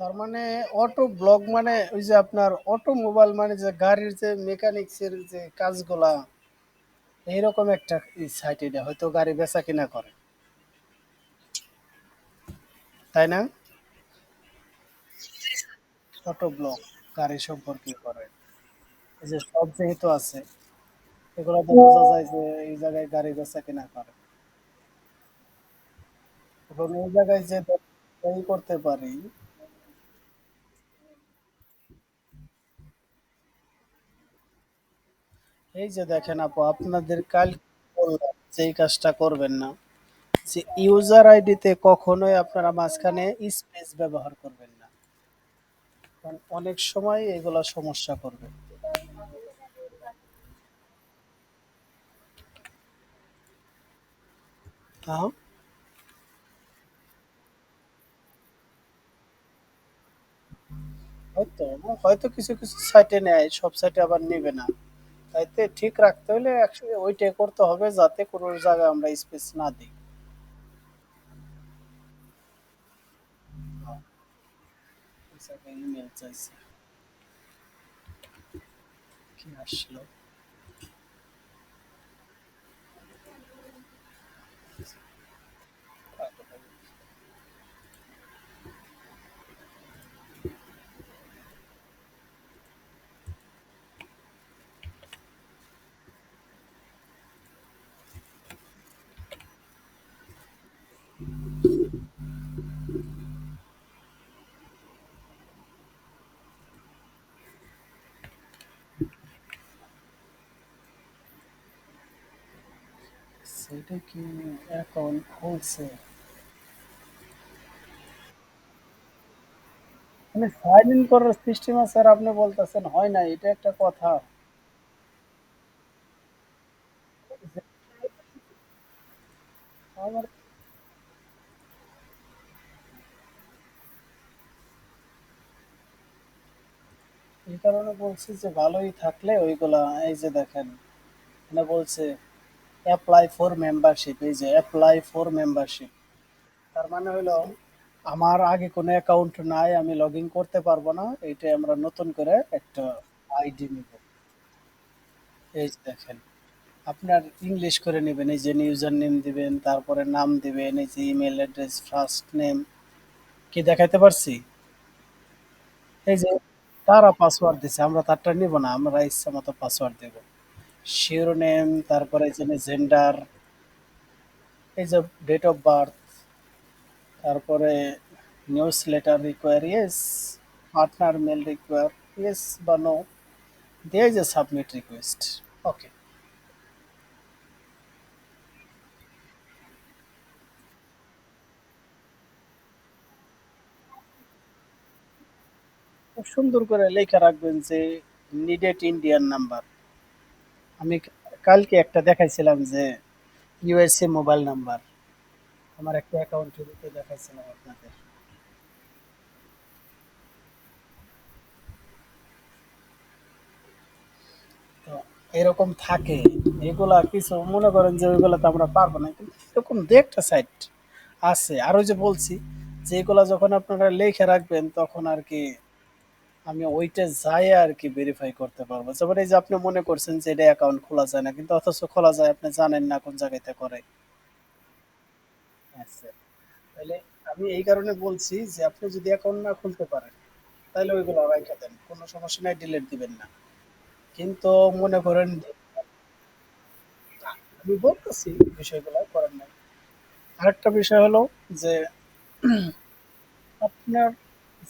তার মানে auto blog মানে ওই যে আপনার অটোমোবাইল মানে যে গাড়ির যে মেকানিক্সের যে কাজগুলা এইরকম একটা সাইট, এটা হয়তো গাড়ি বেচা কিনা করে, তাই না? অটো ব্লগ গাড়ি সম্পর্কে করে, এই যে সব যেহেতু আছে এগুলো তো বোঝা যায় যে এই জায়গায় গাড়ি বেচা কিনা করে। এবং এই জায়গায় যে এই করতে পারি, এই যে দেখেন আপু আপনাদের কাল বললাম যে এই কাজটা করবেন না, যে ইউজার আইডিতে কখনোই আপনারা মাঝখানে স্পেস ব্যবহার করবেন না, কারণ অনেক সময় এগুলা সমস্যা করবে। হ্যাঁ, হয়তো হয়তো কিছু কিছু সাইটে নেয়, সব সাইটে আবার নেবে না। তাইতে ঠিক রাখতে হলে একসাথে ওইটাই করতে হবে যাতে কোনো জায়গায় আমরা স্পেস না দিই। হ্যাঁ, এই জায়গায় ইমেল চাইছে, কি আসলো? সেটা কি অ্যাকাউন্ট খুলছে? মানে সাইন ইন করার সিস্টেম আছে আর আপনি বলতেছেন হয় না, এটা একটা কথা? যে আমার এই কারণে বলছি যে ভালোই থাকলে ওইগুলা, এই যে দেখেন এখানে বলছে অ্যাপ্লাই ফর মেম্বারশিপ, এই যে অ্যাপ্লাই ফর মেম্বারশিপ, তার মানে হলো আমার আগে কোনো অ্যাকাউন্ট নাই, আমি লগ ইন করতে পারবো না, এইটা আমরা নতুন করে একটা আইডি নিব। এই যে দেখেন আপনার ইংলিশ করে নেবেন, এই যে ইউজার নেম দিবেন, তারপরে নাম দিবেন, এই যে ইমেল অ্যাড্রেস, ফার্স্ট নেম, কি দেখাইতে পারছি? এই যে তারা পাসওয়ার্ড দিছে, আমরা তারটা নিব না, আমরা ইচ্ছা মতো পাসওয়ার্ড দেব। শিরোনেম, তারপরে এই যে জেন্ডার, এই যে ডেট অফ বার্থ, তারপরে newsletter require yes, partner mail require yes বা নো, দিয়ে যে সাবমিট রিকোয়েস্ট। ওকে, খুব সুন্দর করে লেখা রাখবেন যে নিডেড ইন্ডিয়ান নাম্বার। আমি কালকে একটা দেখাইছিলাম যে ইউএসএ মোবাইল নাম্বার, আমার একটা অ্যাকাউন্টের উপরে দেখাইছিলাম আপনাদের। তো এরকম থাকে, এগুলা কিছু মনে করেন যে ওইগুলা তো আমরা পারবো না, কিন্তু এরকম দু একটা সাইট আছে। আর ওই যে বলছি যে এগুলা যখন আপনারা লিখে রাখবেন তখন আর কি আমি ওইটা যাই আর কি ভেরিফাই করতে পারবো। যেমন এই যে আপনি মনে করছেন যে এটা অ্যাকাউন্ট খোলা যায় না, কিন্তু অথচ খোলা যায়, আপনি জানেন না কোন জায়গাতে করে। আচ্ছা, তাহলে আমি এই কারণে বলছি যে আপনি যদি অ্যাকাউন্ট না খুলতে পারেন তাহলে ওইগুলো রাইখা দেন, কোনো সমস্যা নাই, ডিলিট দিবেন না। কিন্তু মনে করেন আমি বলতেছি বিষয়গুলো করেন নাই। আরেকটা বিষয় হলো যে আপনার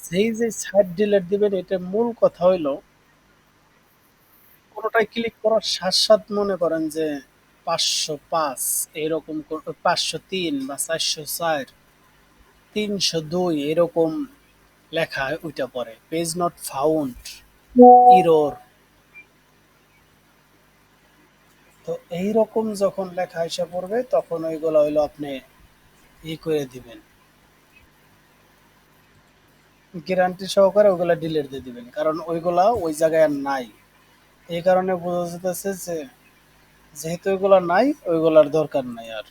যেই যে সাইট ডিলিট দিবেন, এটা মূল কথা হইলো কোনোটায় ক্লিক করার সাথে সাথে মনে করেন যে 505 এরকম, 503 বা 404, 302 এরকম লেখা ওইটা পরে পেজ নট ফাউন্ড, ইরোর। তো এইরকম যখন লেখা এসে পড়বে তখন ওইগুলো হইলো আপনি করে দিবেন, গ্যারান্টি সহকারে ওইগুলা ডিলিট দিয়ে দিবেন, কারণ ওইগুলা ওই জায়গায় আর নাই। এই কারণে বোঝা যেতেছে যে যেহেতু ওইগুলা নাই ওইগুলার দরকার নাই আর।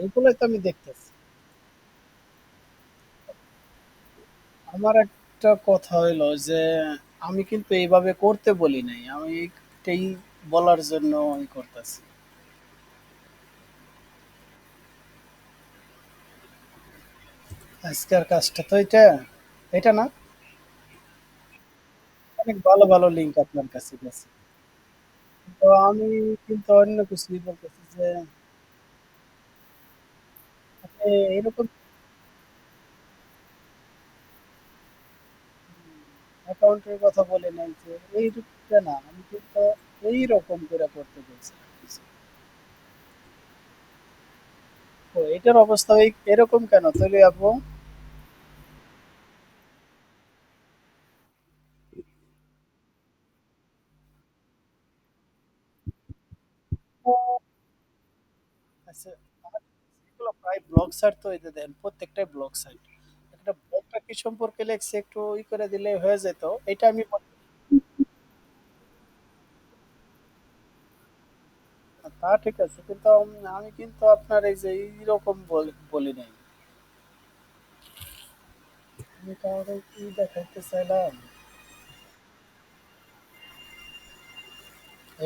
এইগুলোই তো আমি দেখতেছি। আমার একটা কথা হইলো যে আমি কিন্তু এইভাবে করতে বলি নাই, আমি এইটাই বলার জন্য ই করতেছি। আজকের কাজটা তো এটা, এটা না, অনেক ভালো ভালো লিঙ্ক আপনার কাছে গেছে। তো আমি কিন্তু অন্য কিছুই বলতেছি যে আপনি এরকম অ্যাকাউন্টের কথা বলে নাই যে এইটা না, আমি কিন্তু এইরকম করে করতে বলছি। তো এটার অবস্থা এরকম কেন তাহলে আপু? আচ্ছা, আমার এগুলো প্রায় ব্লগ সাইট, তো এই যে দেখেন প্রত্যেকটাই ব্লগ সাইট। একটা ব্লগটা কি সম্পর্কে লেখছে একটু ই করে দিলে হয়ে যেত। এটা আমি তা ঠিক আছে, কিন্তু আমি কিন্তু আপনার এই যে এইরকম বলি নাই। আমি কাউকে কি দেখাইতে চাইলাম,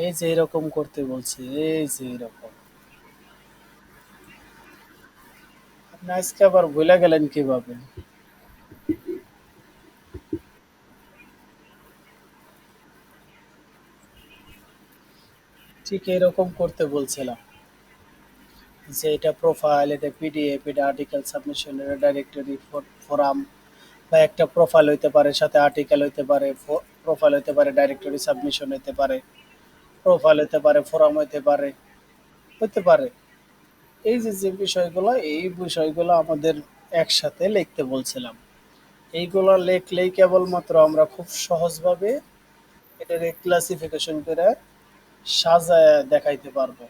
এই যে এরকম করতে বলছি, এই যে এরকম। আপনি আজকে আবার ভুলে গেলেন কিভাবে? ঠিক এরকম করতে বলছিলাম যে এটা প্রোফাইল, এটা পিডিএফ, এটা আর্টিকেল সাবমিশন, এটা ডাইরেক্টরি ফোরাম, বা একটা প্রোফাইল হইতে পারে, সাথে আর্টিকেল হইতে পারে, প্রোফাইল হইতে পারে, ডাইরেক্টরি সাবমিশন হইতে পারে, প্রোফাইল হইতে পারে, ফোরাম হইতে পারে, হইতে পারে। এই যে যে বিষয়গুলো, এই বিষয়গুলো আমাদের একসাথে লিখতে বলছিলাম। এইগুলো লিখলেই কেবলমাত্র আমরা খুব সহজভাবে এটার ক্লাসিফিকেশন করে সাজায় দেখাইতে পারবো।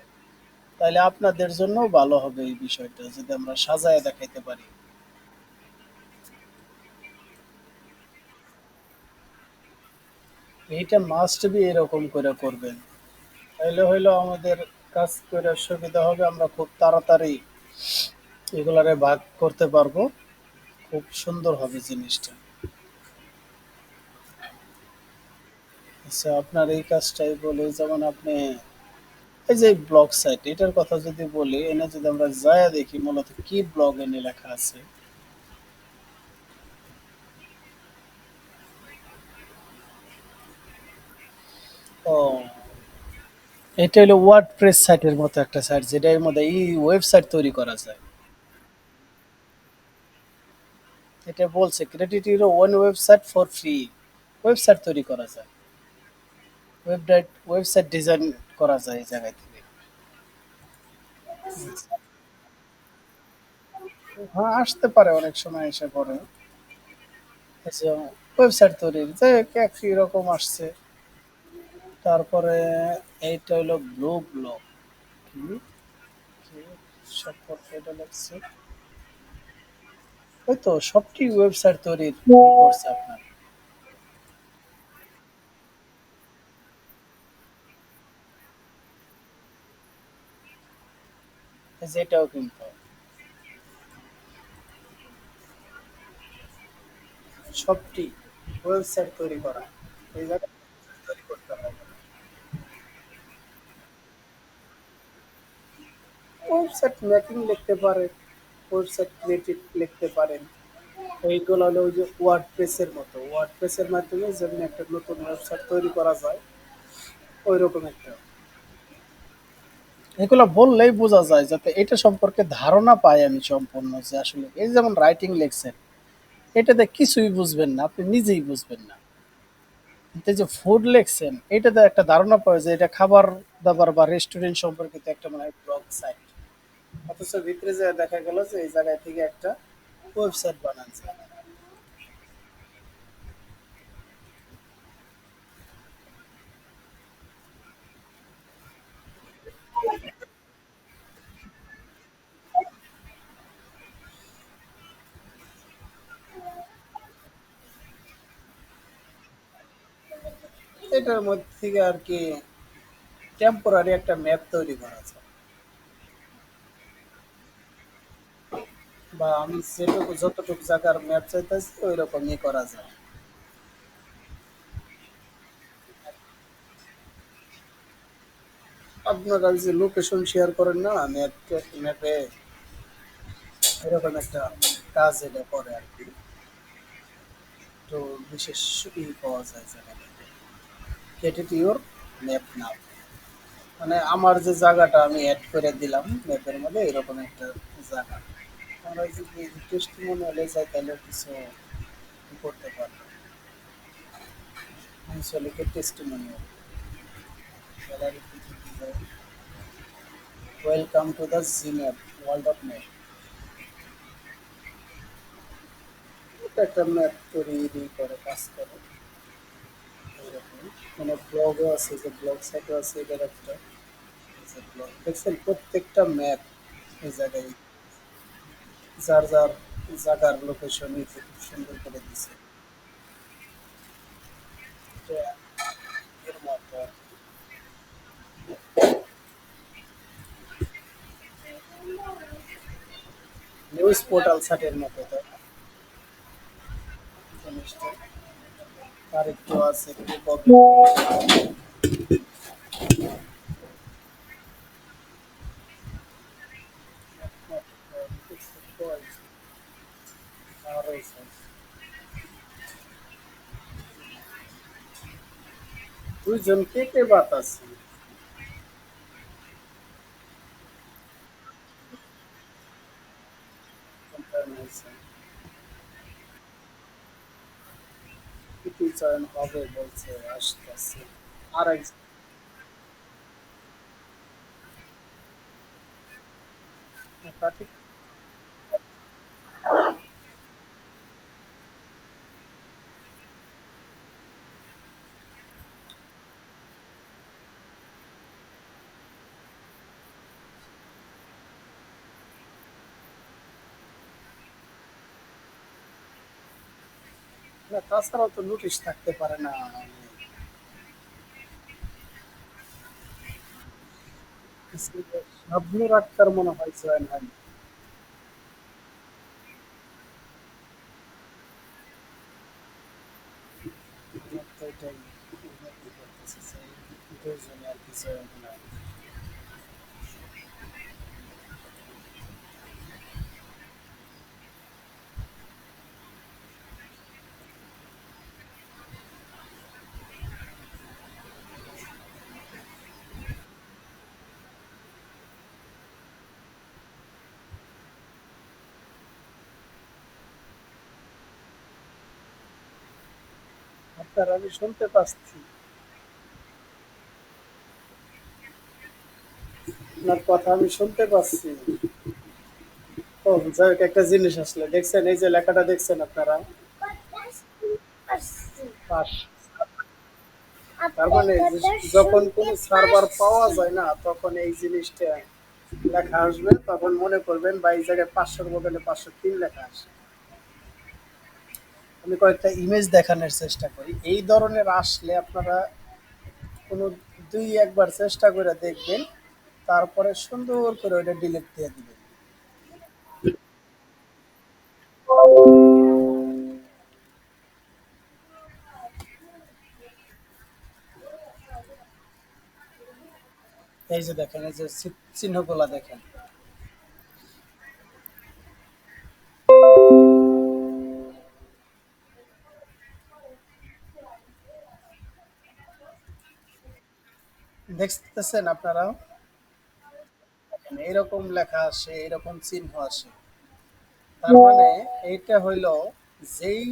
তাহলে আপনাদের জন্য ভালো হবে এই বিষয়টা যদি আমরা সাজায় দেখাইতে পারি। এইটা মাস্ট বি এরকম করে করবেন, তাহলে হইলো আমাদের কাজ করে সুবিধা হবে, আমরা খুব তাড়াতাড়ি এগুলারে ভাগ করতে পারবো, খুব সুন্দর হবে জিনিসটা। আচ্ছা, আপনার এই কাজটাই বলি, যেমন আপনি এই যে ব্লগ সাইট এটার কথা যদি বলি, এনে যদি আমরা যায়া দেখি মূলত কি ব্লগ এনে লেখা আছে। ও, এটা হলো ওয়ার্ডপ্রেস সাইটের মতো একটা সাইট, যেটার মধ্যে এই ওয়েবসাইট তৈরি করা যায়। এটা বলছে credit your own website for free, website তৈরি করা যায়, ওয়েবসাইট ডিজাইন করা যায় এই জায়গায় থেকে। হ্যাঁ, আসতে পারে, অনেক সময় এসে পড়ে। ওয়েবসাইট তৈরির যে একই রকম আসছে। তারপরে এইটা হলো ব্লু ব্লক, কি কি সম্পর্কে এটা লাগছে, ওই তো সবটি ওয়েবসাইট তৈরির করছে আপনার। এই যে এটাও কিন্তু সবটি ওয়েবসাইট তৈরি করা, এই জায়গায় তৈরি করতে হবে। ওয়েবসাইট মেকিং লিখতে পারেন, ওয়েবসাইট ক্রিয়েটিভ লিখতে পারেন। এইগুলো হলো ওই যে ওয়ার্ডপ্রেসের মতো, ওয়ার্ডপ্রেসের মাধ্যমে যেমন একটা নতুন ওয়েবসাইট তৈরি করা যায়, ওই রকম একটা। এগুলো বললেই বোঝা যায়, যাতে এটা সম্পর্কে ধারণা পাই আমি সম্পূর্ণ, যে আসলে এই যেমন রাইটিং লেখছেন, এটাতে কিছুই বুঝবেন না, আপনি নিজেই বুঝবেন না। কিন্তু এই যে ফুড লেখছেন, এটাতে একটা ধারণা পাওয়া যায় এটা খাবার দাবার বা রেস্টুরেন্ট সম্পর্কিত একটা মানে ব্লগ সাইট। অথচ ভিতরে যে দেখা গেল যে এই জায়গায় থেকে একটা ওয়েবসাইট বানাচ্ছে। এটার মধ্যে থেকে আর কি টেম্পোরারি একটা ম্যাপ তৈরি করা যায়। বা আমি যেটুকু যতটুকু জায়গার ম্যাপ চাইতেছি ওই রকমই করা যায়। আপনারা যে লোকেশন শেয়ার করেন না ম্যাপে, এরকম একটা কাজ এটা করে আর কি। তো বিশেষ পাওয়া যায় জায়গাটাতে, ক্রেডিট ইউর ম্যাপ নাও, মানে আমার যে জায়গাটা আমি অ্যাড করে দিলাম ম্যাপের মধ্যে এরকম একটা জায়গা। আমরা যদি টেস্টিমোনিয়ালে যাই তাহলে কিছু করতে পারবো। আঞ্চলিকের টেস্টিমোনিয়াল গ্যালারিতে যদি যাই, welcome to the G map, world of map. এটা একটা ম্যাপ তৈরি করে কাজ করে এরকম। মানে ব্লগও আছে, যে ব্লগ সাইটও আছে এটার একটা, যে ব্লগ দেখছেন প্রত্যেকটা ম্যাপ এই জায়গায় যার যার জায়গার লোকেশন খুব সুন্দর করে দিছে। এটা এর মতো নিউজ পোর্টাল সাইটের মতো, তাই না জিনিসটা? আর একটু আছে দুইজন কে কে বাত আছে ইন্টারন্যাশনাল পিটি চয়ন হবে বলছে, আসতেছে আর এক। ঠিক না, তাছাড়াও তো নোটিশ থাকতে পারে না। শাবনুর আক্তার মনে হয় জয়েন হয়নি। আমার তো এটাই উন্নতি করতেছে যে দুইজনে আর কি জয়েন হয়। আপনার আমি শুনতে পাচ্ছি, আপনার কথা আমি শুনতে পাচ্ছি। ও যাই হোক, একটা জিনিস আসলে দেখছেন, এই যে লেখাটা দেখছেন আপনারা, পাস। তার মানে যখন কোনো সার্ভার পাওয়া যায় না তখন এই জিনিসটা লেখা আসবে, তখন মনে করবেন বা এই জায়গায় 500 বদলে 503 লেখা আসে। আমি কয়েকটা ইমেজ দেখানোর চেষ্টা করি, এই ধরনের আসলে আপনারা কোনো দুই একবার চেষ্টা করে দেখবেন, তারপরে সুন্দর করে ওইটা ডিলিট দিয়ে দিবেন। এই যে দেখেন, এই যে চিহ্নগুলা দেখেন, দেখতেছেন আপনারা? দেখেন, এইরকম লেখা আসে, এরকম চিহ্ন আসে। তার মানে এইটা হইল যেই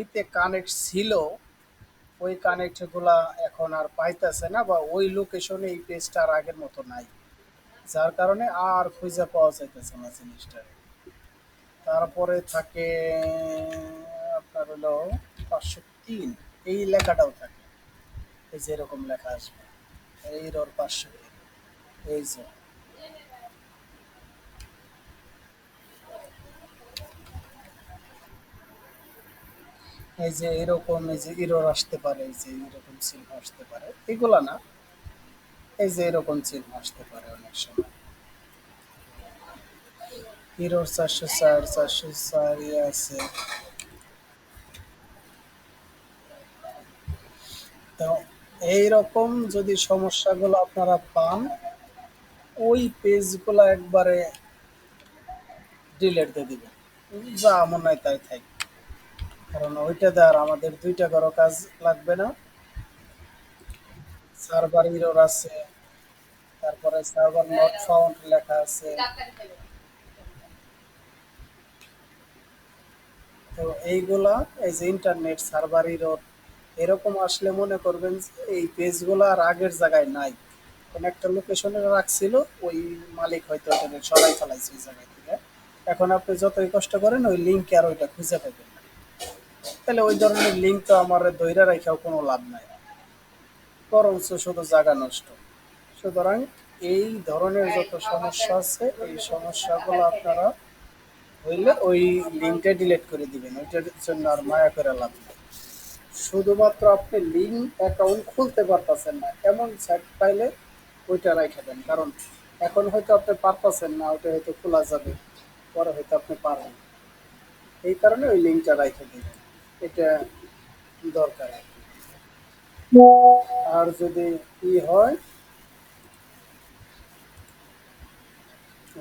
ইতে কানেক্ট ছিল, ওই কানেক্ট গুলা এখন আর পাইতেছে না, বা ওই লোকেশনে এই পেজটা আর আগের মতো নাই, যার কারণে আর খুঁজে পাওয়া যাইতেছে না জিনিসটা। তারপরে থাকে আপনার হলো 503, এই লেখাটাও থাকে, এই যে এরকম লেখা আসবে, এই রোর 503, এই যে, এই যে এরকম, এই যে ইরোর আসতে পারে, এই যে এরকম চিহ্ন আসতে পারে, এগুলা না, এই যে এরকম চিহ্ন আসতে পারে অনেক সময়। হিরোর 404 404 ইয়ে আছে। তো এইরকম যদি সমস্যাগুলো আপনারা পান, ওই পেজগুলো একবারে ডিলেট দিয়ে দিবেন, যা মনে হয় তাই থাক। কারণ ওইটাতে আর আমাদের 2 টাকারও কাজ লাগবে না। সার্ভার এরর আছে, তারপরে সার্ভার নট ফাউন্ড লেখা আছে। তো এইগুলা, এই যে ইন্টারনেট সার্ভার এরর এরকম আসলে মনে করবেন যে এই পেজগুলো আর আগের জায়গায় নাই, কোন একটা লোকেশনে রাখছিল, ওই মালিক হয়তো ওটা সরাই ফেলাইছে ওই জায়গা থেকে। এখন আপনি যতই কষ্ট করেন ওই লিঙ্ক আর ওইটা খুঁজে পাবেন না। তাহলে ওই ধরনের লিঙ্ক তো আমার দৈরা রাখাও কোনো লাভ নাই, বরঞ্চ শুধু জায়গা নষ্ট। সুতরাং এই ধরনের যত সমস্যা আছে, এই সমস্যাগুলো আপনারা হইলে ওই লিঙ্কটা ডিলিট করে দিবেন, ওইটার জন্য আর মায়া করে লাভ নেই। শুধুমাত্র আপনি লিঙ্ক অ্যাকাউন্ট খুলতে পারতেছেন না এমন সাইট পাইলে ওইটা রেখে দেন। কারণ এখন হয়তো আপনি পারতেছেন না, ওইটা হয়তো খোলা যাবে, পরে হয়তো আপনি পারবেন। এই কারণে ওই লিঙ্কটা রেখে দিবেন, এটা দরকার। আর যদি ই হয়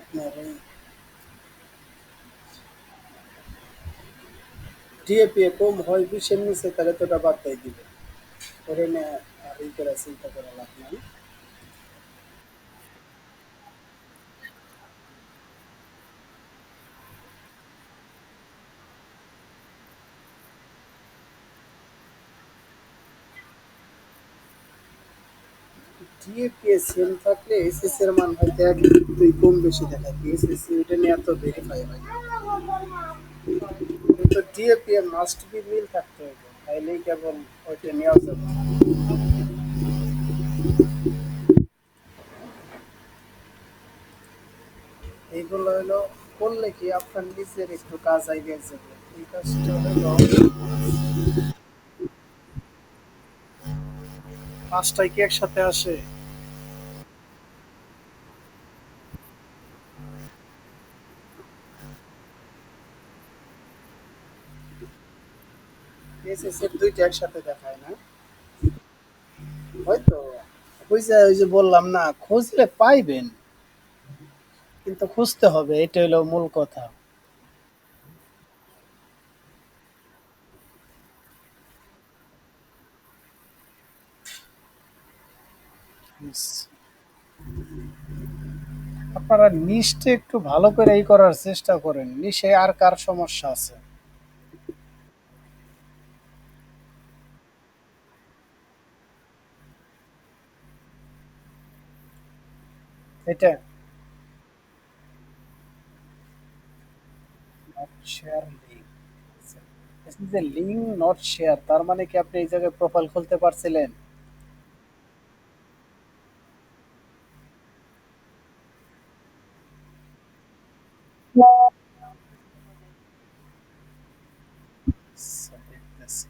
আপনার এই ডিএপি কম হয় 20-এর নিচে, তাহলে তো ওটা বাদ দিয়ে দিবে, ওরে নিয়ে আর ই করে চিন্তা করে লাভ নাই। ডিএপি সেম থাকলে এসএস এর মান হয়তো 1 2 কম বেশি দেখাবে, এসএসসি ওটা নিয়ে এত ভেরিফাই হয় না। কিন্তু ডিএপি এর মাস্ট বি মিল থাকতে হবে, তাইলেই কেবল ওইটা নেওয়া যাবে। এইগুলো হলো করলে কি আপনার নিজের একটু কাজ আইডিয়া যাবে। এই কাজটা হলো 5টায় কি একসাথে আসে? এসএসসি এর 2টা একসাথে দেখায় না হয়তো। ওই যে বললাম না, খুঁজলে পাইবেন, কিন্তু খুঁজতে হবে, এটা হলো মূল কথা। ইস, আপনারা নিশ্চয় একটু ভালো করে এই করার চেষ্টা করেন, নিশে আর কার সমস্যা আছে এটা। নট শেয়ার লিঙ্ক, যে লিঙ্ক নট শেয়ার, তার মানে কি আপনি এই জায়গায় প্রোফাইল খুলতে পারছিলেন? আচ্ছা, দেখতেছি।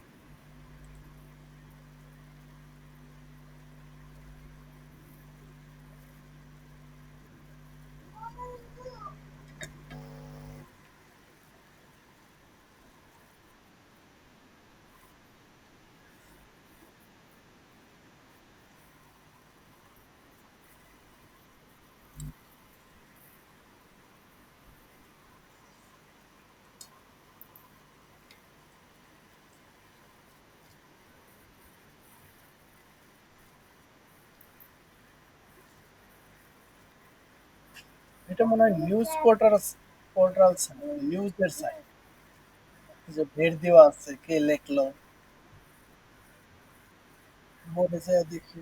এটা মনে হয় নিউজ পোর্টাল, পোর্টাল নিউজের সাইট, যে ভেট দেওয়া আছে কে লেখলো, বলে যায় দেখি।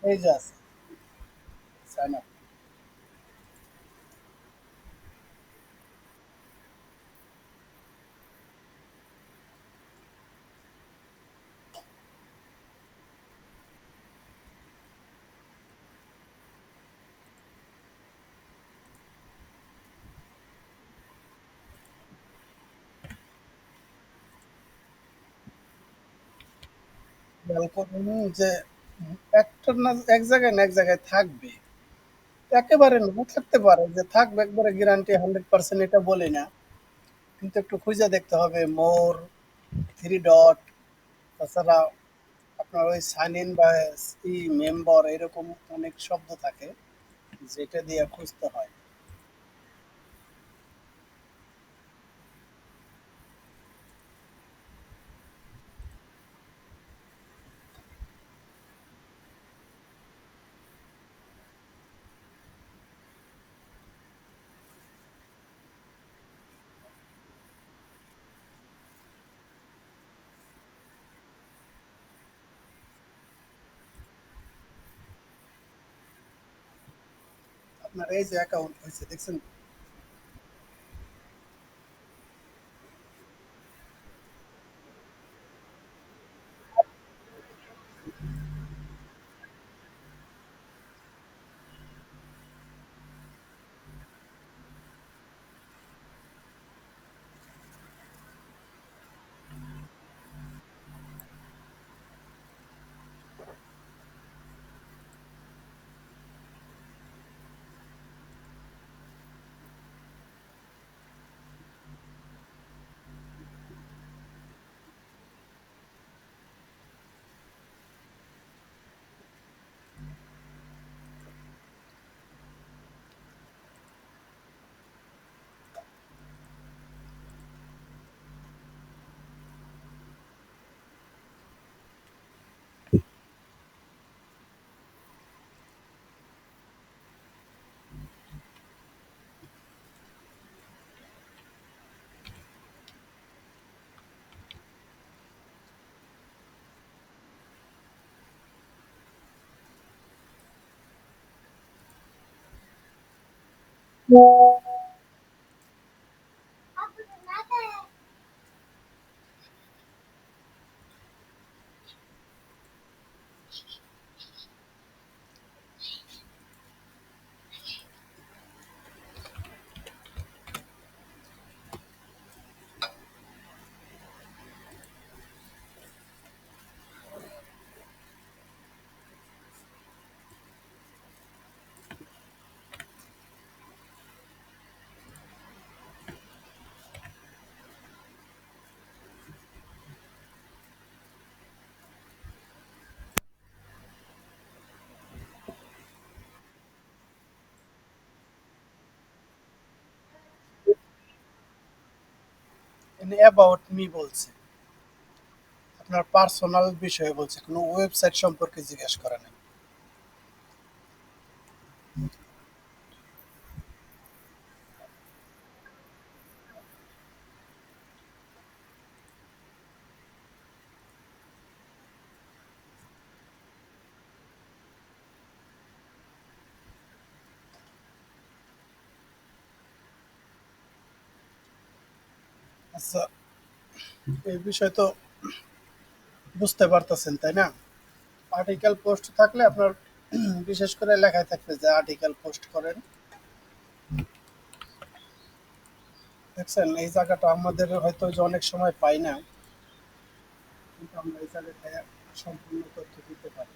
এই যে আছে, সাইন আপ। খেয়াল করুন যে একটা না এক জায়গায় না এক জায়গায় থাকবে, একেবারে না থাকতে পারে যে থাকবে একবারে গ্যারান্টি 100% এটা বলি না। কিন্তু একটু খুঁজে দেখতে হবে মোর, থ্রি ডট, তাছাড়া আপনার ওই সাইন ইন বা মেম্বার এরকম অনেক শব্দ থাকে যেটা দিয়ে খুঁজতে হয়। আপনার এই যে অ্যাকাউন্ট হয়েছে দেখছেন? অ্যাবাউট মি বলছে, আপনার পার্সোনাল বিষয়ে বলছে, কোনো ওয়েবসাইট সম্পর্কে জিজ্ঞেস করে নাই। আচ্ছা, এই বিষয় তো বুঝতে পারতেছেন তাই না? আর্টিকেল পোস্ট থাকলে আপনার বিশেষ করে লেখায় থাকবে যে আর্টিকেল পোস্ট করেন। দেখছেন এই জায়গাটা আমাদের হয়তো যে অনেক সময় পাই না, কিন্তু আমরা এই জায়গাটায় সম্পূর্ণ তথ্য দিতে পারি।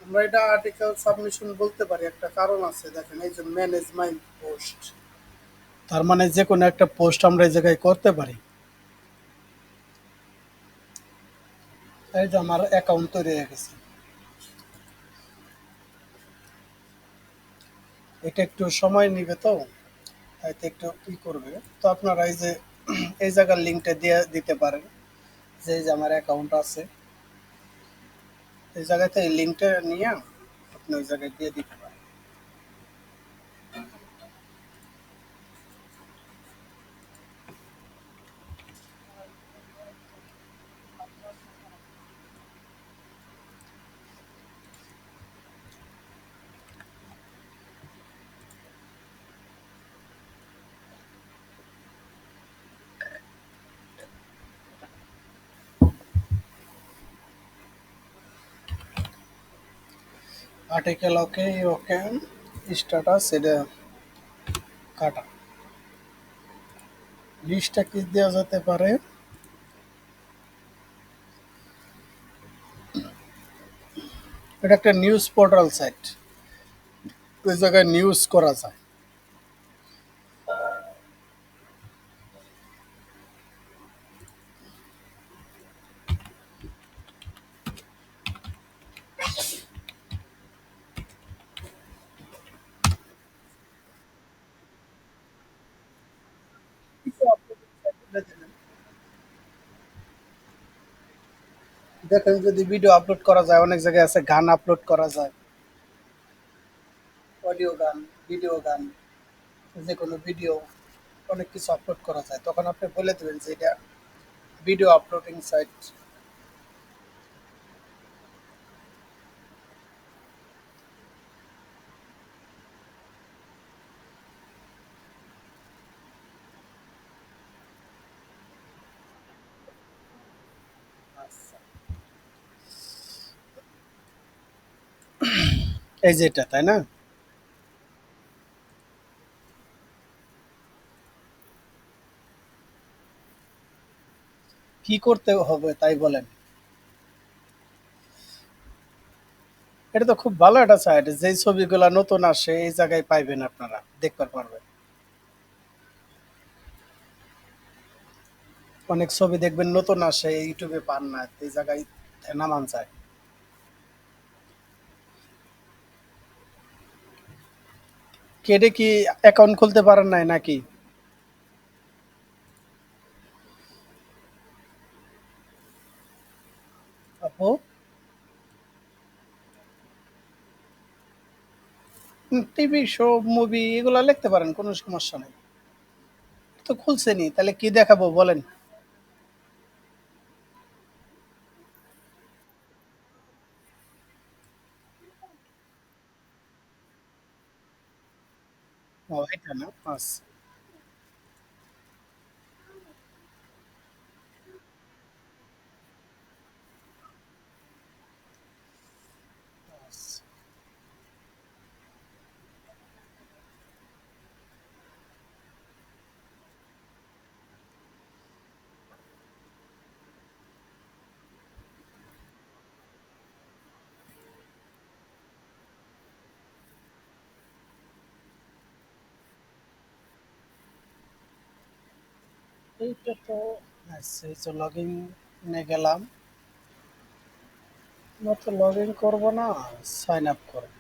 আমরা এটা আর্টিকেল সাবমিশন বলতে পারি, একটা কারণ আছে দেখেন, এই যে ম্যানেজ মাই পোস্ট, তার মানে যে কোনো একটা পোস্ট আমরা এই জায়গায় করতে পারি। এই যে আমার অ্যাকাউন্ট তৈরি হয়ে গেছে, এটা একটু সময় নিবে তো, হয়তো একটু করবে। তো আপনারা এই যে এই জায়গার লিঙ্কটা দিয়ে দিতে পারেন যে এই যে আমার অ্যাকাউন্ট আছে, এই জায়গাতে এই লিঙ্কটা নিয়ে আপনি ওই জায়গায় দিয়ে দিতে পারেন। আর্টিকেল ওকে, ওকে, স্ট্যাটাস এটা কাটা। লিস্টটা কি দেওয়া যেতে পারে? এটা একটা নিউজ পোর্টাল সাইট, ওই জায়গায় নিউজ করা যায়। দেখেন যদি ভিডিও আপলোড করা যায়, অনেক জায়গায় আছে গান আপলোড করা যায়, অডিও গান, ভিডিও গান, যে কোনো ভিডিও, অনেক কিছু আপলোড করা যায়। তখন আপনি বলে দেবেন যে এটা ভিডিও আপলোডিং সাইট। আচ্ছা, এই যে এটা, তাই না? কি করতে হবে তাই বলেন? এটা তো খুব ভালো একটা সাইট, যেই ছবিগুলা নতুন আসে এই জায়গায় পাইবেন, আপনারা দেখতে পারবেন। অনেক ছবি দেখবেন নতুন আসে, ইউটিউবে পান না, এই জায়গায় নামান যায়। কেডে কি অ্যাকাউন্ট খুলতে পারেন নাই নাকি? আপু, টিভি শো, মুভি এগুলা লিখতে পারেন, কোনো সমস্যা নেই। তো খুলছেনি, তাহলে কি দেখাবো বলেন? ও, এটা না, আচ্ছা। আচ্ছা। এইটা তো, আচ্ছা, এই তো লগ ইন গেলাম। না তো লগ ইন করবো না, সাইন আপ করবো।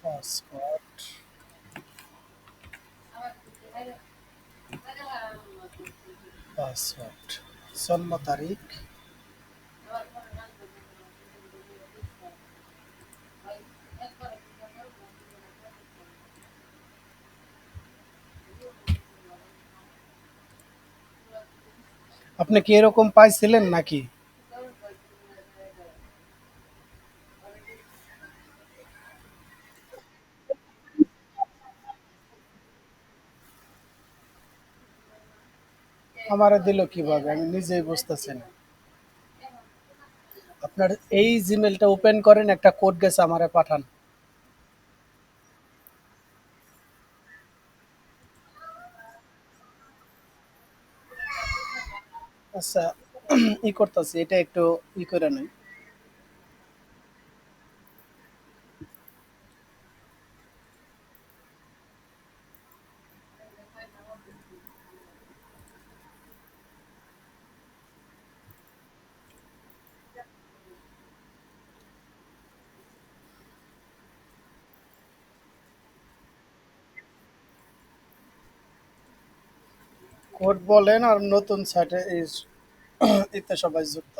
পাসওয়ার্ড, পাসওয়ার্ড, জন্ম তারিখ। আপনি কি এরকম পাইছিলেন নাকি? আমারে দিল কিভাবে আমি নিজেই বুঝতেছি না। আপনার এই জিমেলটা ওপেন করেন, একটা কোড গেছে, আমারে পাঠান। আচ্ছা, ই করতেছি, এটা একটু ই করে নই। কোড বলেন আর নতুন সাইটে এতে সবাই যুক্ত।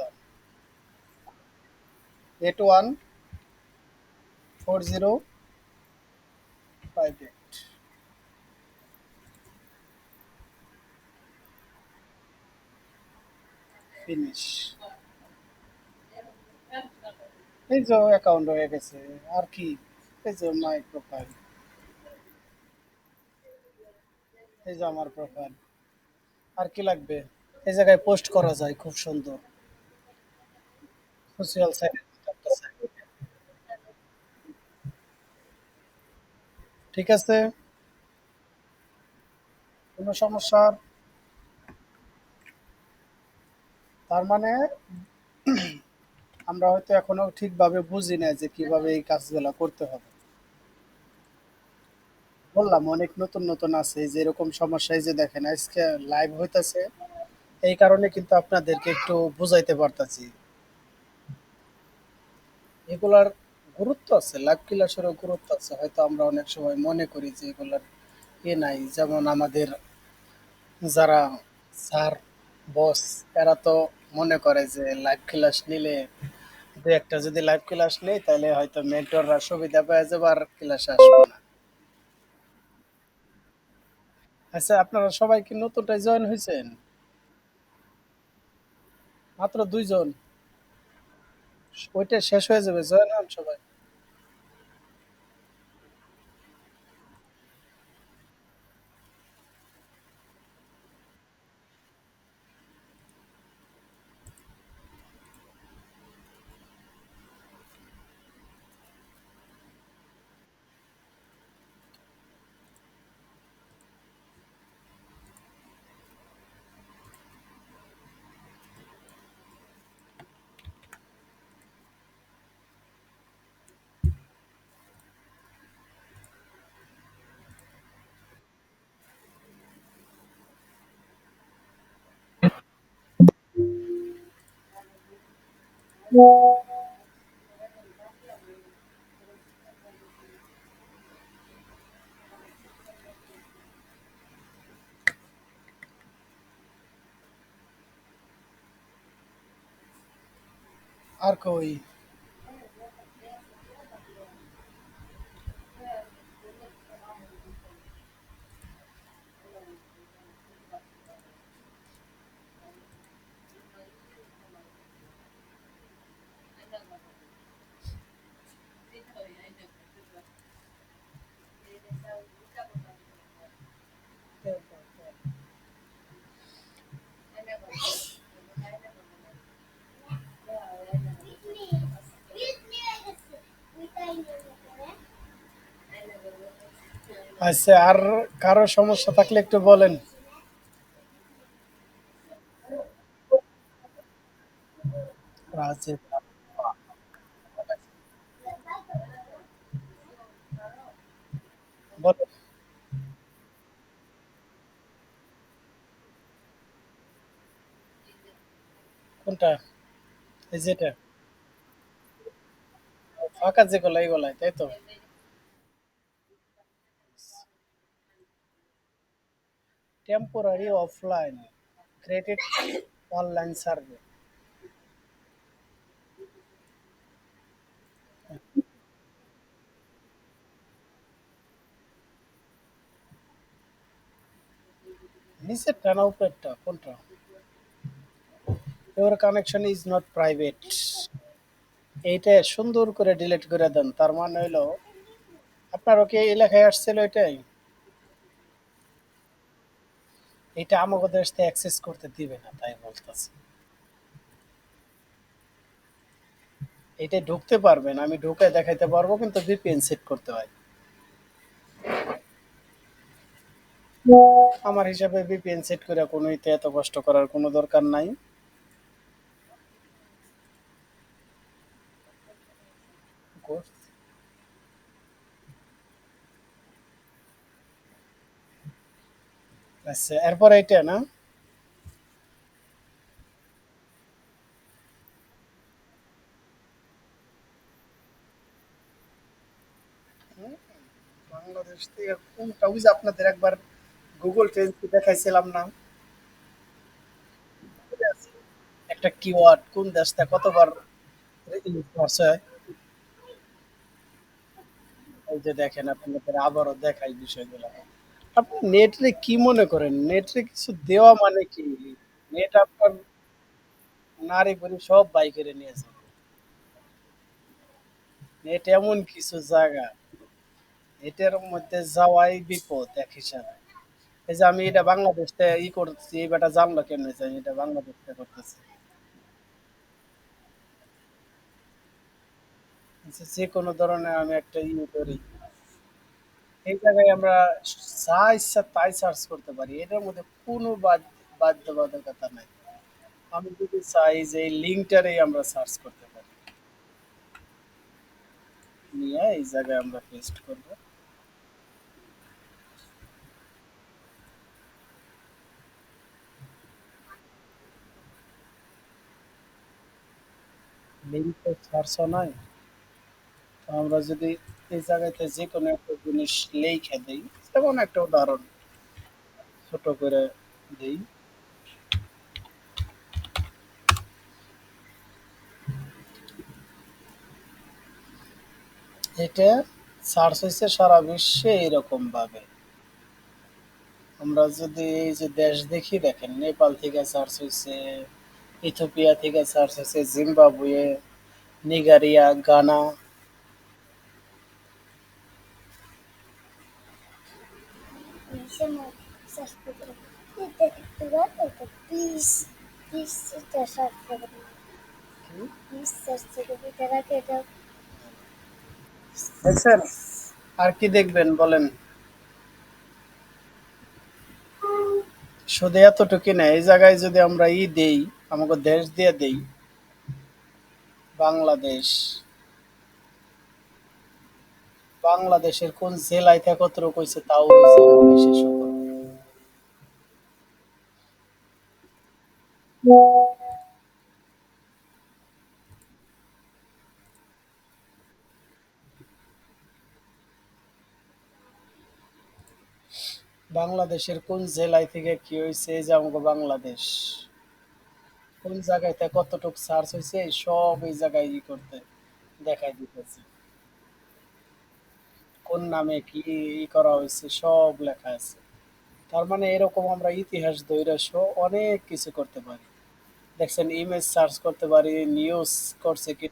814058 ফিনিশ। এই যে অ্যাকাউন্ট হয়ে গেছে। আর কি? এই যে মাই প্রোফাইল, এই যে আমার প্রোফাইল। আর কি লাগবে? এই জায়গায় পোস্ট করা যায় খুব সুন্দর। সোশ্যাল সাইট একটা সাইট। ঠিক আছে, কোনো সমস্যা? তার মানে আমরা হয়তো এখনো ঠিকভাবে বুঝি না যে কিভাবে এই কাজগুলো করতে হবে। বললাম অনেক নতুন নতুন আছে, এই যে এরকম সমস্যা, এই যে দেখেন আজকে লাইভ হইতাছে, এই কারণে কিন্তু আপনাদেরকে একটু বুঝাইতে পারতাছি। এগুলার গুরুত্ব আছে, লাইভ ক্লাসেরও গুরুত্ব আছে, হয়তো আমরা অনেক সময় মনে করি যে এগুলার নাই। যেমন আমাদের যারা স্যার, বস, এরা তো মনে করে যে লাইভ ক্লাস নিলে, দু একটা যদি লাইভ ক্লাস নেই তাহলে হয়তো মেন্টররা সুবিধা পেয়ে যাবে আর ক্লাসে আসবো না। আচ্ছা, আপনারা সবাই কি নতুনটাই জয়েন হয়েছেন? মাত্র 2 জন? ওইটা শেষ হয়ে যাবে, জয়েন হন সবাই। আর কই? আচ্ছা, আর কারো সমস্যা থাকলে একটু বলেন। রাজীব, বলেন। কোনটা? এই যেটা ফাঁকা যেগুলো, এইগুলাই তাই তো? Temporary offline credit online survey. নিচেরটা না উপরেরটা? কোনটা? Your connection is not private. এইটা সুন্দর করে ডিলিট করে দেন। তার মানে হইলো আপনার ওকে এই লেখায় আসছিল এটাই। এটা আমাকে দেশ থেকে অ্যাক্সেস করতে দিবে না, তাই বলতেছে। এটা ঢুকতে পারবেন, আমি ঢুকে দেখাইতে পারবো, কিন্তু ভিপিএন সেট করতে হয়। আমার হিসাবে ভিপিএন সেট করে কোনো ইতে এত কষ্ট করার কোনো দরকার নাই। আচ্ছা, এরপর এটা না? হুম, বাংলাদেশ থেকে কোনটা? ওই যে আপনাদের একবার গুগল ট্রেন্স দেখাইছিলাম না? একটা কিওয়ার্ড কোন দেশটা কতবার ইউজ করছে, এই যে দেখেন আপনাদের আবারও দেখাই বিষয়গুলো। আপনি নেটরে কি মনে করেন? নেটরে কিছু দেওয়া মানে কি? নেট আপনার নারী বুড়ি সব বাই করে নিয়েছে। নেট এমন কিছু জায়গা, এটার মধ্যে যাওয়াই বিপদ এক হিসাবে। এই যে আমি এটা বাংলাদেশে করতেছি, এই বেটা জানলো কেমনে যে আমি এটা বাংলাদেশে করতেছি। যে কোনো ধরনের আমি একটা করি, এই জায়গায় আমরা যা ইচ্ছা তাই সার্চ করতে পারি, এটার মধ্যে কোনো বাধ্যবাধকতা নাই। আমি যদি চাই যে এই লিঙ্কটারেই আমরা সার্চ করতে পারি, নিয়ে এই জায়গায় আমরা পেস্ট করব। লিঙ্ক তো সার্চও নাই। তো আমরা যদি এই জায়গাতে যে কোনো একটা জিনিস লিখে দিই, যেমন একটা উদাহরণ ছোট করে দিই, এটা সার্চ হয়েছে সারা বিশ্বে এরকম ভাবে। আমরা যদি এই যে দেশ দেখি, দেখেন নেপাল থেকে সার্চ হয়েছে, ইথিওপিয়া থেকে সার্চ হয়েছে, জিম্বাবুয়ে, নিগারিয়া, গানা। দেখছেন? আর কি দেখবেন বলেন? শুধু এতটুকু না, এই জায়গায় যদি আমরা দেই, আমাকে দেশ দিয়ে দেই, বাংলাদেশ, বাংলাদেশের কোন জেলায় থেকে কতটুকু হয়েছে তাও ওই যে আমরা শেষ করবো। বাংলাদেশের কোন জেলায় থেকে কি হয়েছে, এই যে আমাকে বাংলাদেশ কোন জায়গায় থেকে কতটুকু সার্চ হয়েছে, সব এই জায়গায় করতে দেখাই দিতেছে। কোন নামে কি করা হয়েছে সব লেখা আছে। তার মানে এরকম আমরা ইতিহাস ধইরা অনেক কিছু করতে পারি। দেখছেন, ইমেজ সার্চ করতে পারি, নিউজ করছে কি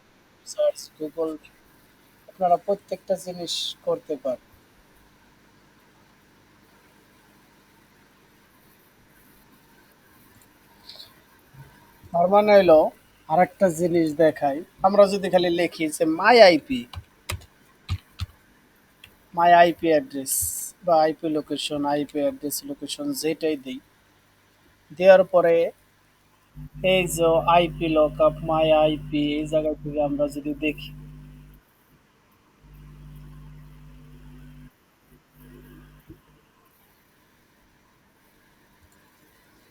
সার্চ, গুগল, আপনারা প্রত্যেকটা জিনিস করতে পারেন। তার মানে হলো আরেকটা জিনিস দেখাই, আমরা যদি খালি লিখি যে মাই আইপি অ্যাড্রেস বা IP location, IP address location যেটাই দিই, দেওয়ার পরে এই যে আইপি লক আপ, মাই আইপি, এই জায়গা থেকে আমরা যদি দেখি,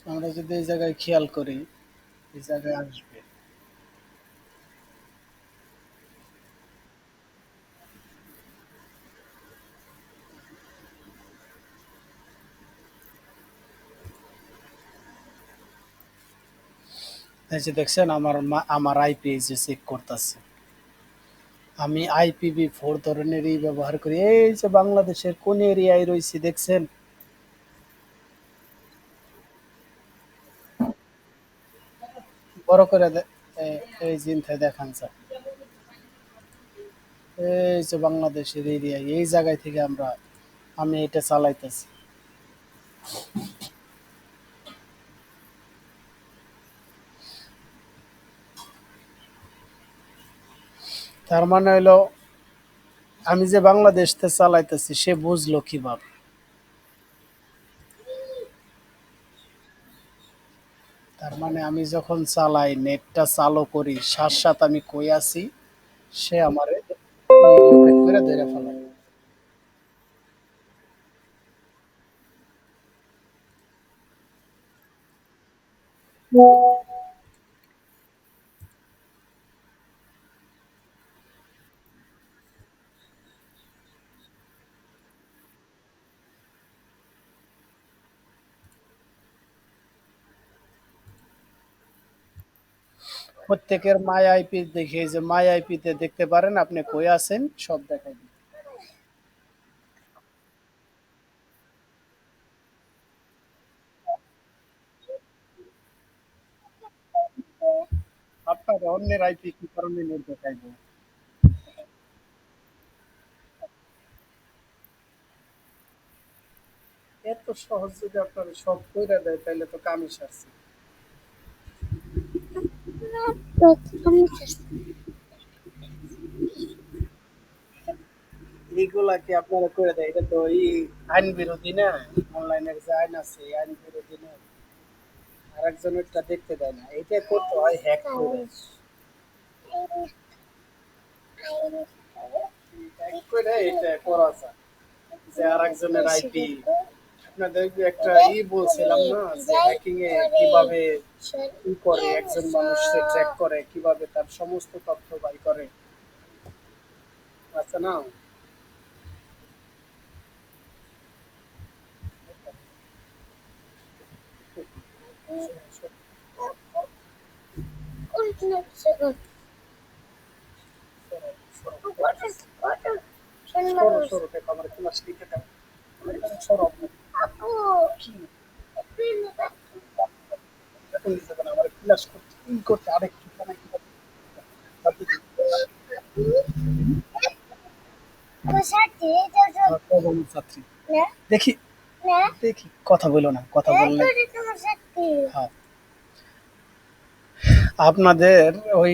আমরা যদি এই জায়গায় খেয়াল করি, এই জায়গায় আসবে। এই যে দেখছেন আমার আইপি যে চেক করতেছে, আমি IPv4 ধরনেরই ব্যবহার করি। এই যে বাংলাদেশের কোন এরিয়ায় রয়েছে দেখছেন, বড় করে এই জিনতে দেখান স্যার, এই যে বাংলাদেশের এরিয়ায় এই জায়গায় থেকে আমি এটা চালাইতেছি। তার মানে হলো আমি যে বাংলাদেশতে চালাইতেছি সে বুঝলো কিভাবে? তার মানে আমি যখন চালাই, নেটটা চালু করি, সাথে সাথে আমি কই আছি সে আমারে লোকেট করে ধরে ফেলায়। প্রত্যেকের মাই আইপি দেখে, এই যে মাই আইপিতে দেখতে পারেন আপনি কই আছেন সব দেখাই দিবে। আপনার অন্যের আইপি কি কারণে নেট দেখাইবো? এত সহজ যদি আপনার সব কইরা দেয় তাহলে তো কামই সারছে। এইগুলা কি আপনারা করে দেয়? এটা তো আইন বিরোধী না? অনলাইনের যে আইন আছে এই আইন বিরোধী না? আরেকজনেরটা দেখতে দেয় না, এটা করতে হয় হ্যাক করে। হ্যাক করে এটা করা যায়, যে আরেকজনের আইপি। আপনাদের একটা বলছিলাম না, যে হ্যাকিং এ কিভাবে করে একজন মানুষকে ট্র্যাক করে, কিভাবে তার সমস্ত তথ্য বাই করে, আছে না? সরো সরো, দেখো আমার ক্লাস লিখে দাও। সরো কি এখন নিতে পারে আমার ক্লাস করতে করতে আরেকটু সময় কি করতে ছাত্রী দেখি, দেখি কথা বলো না, কথা বললে হ্যাঁ। আপনাদের ওই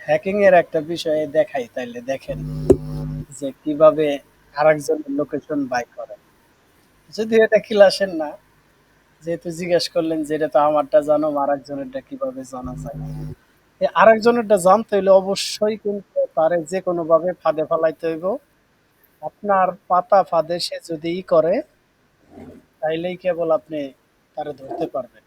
হ্যাকিং এর একটা বিষয়ে দেখাই, তাইলে দেখেন যে কিভাবে আরেকজনের লোকেশন বাই করে। যদি এটা ক্লাসের না, যেহেতু জিজ্ঞেস করলেন যে এটা তো আমারটা জানো, আরেকজনেরটা কিভাবে জানা যায়। এই আরেকজনেরটা জানতে হইলে অবশ্যই কিন্তু তারে যে কোনো ভাবে ফাঁদে ফেলাইতে হইব। আপনার পাতা ফাঁদে সে যদি করে, তাইলেই কেবল আপনি তারে ধরতে পারবেন।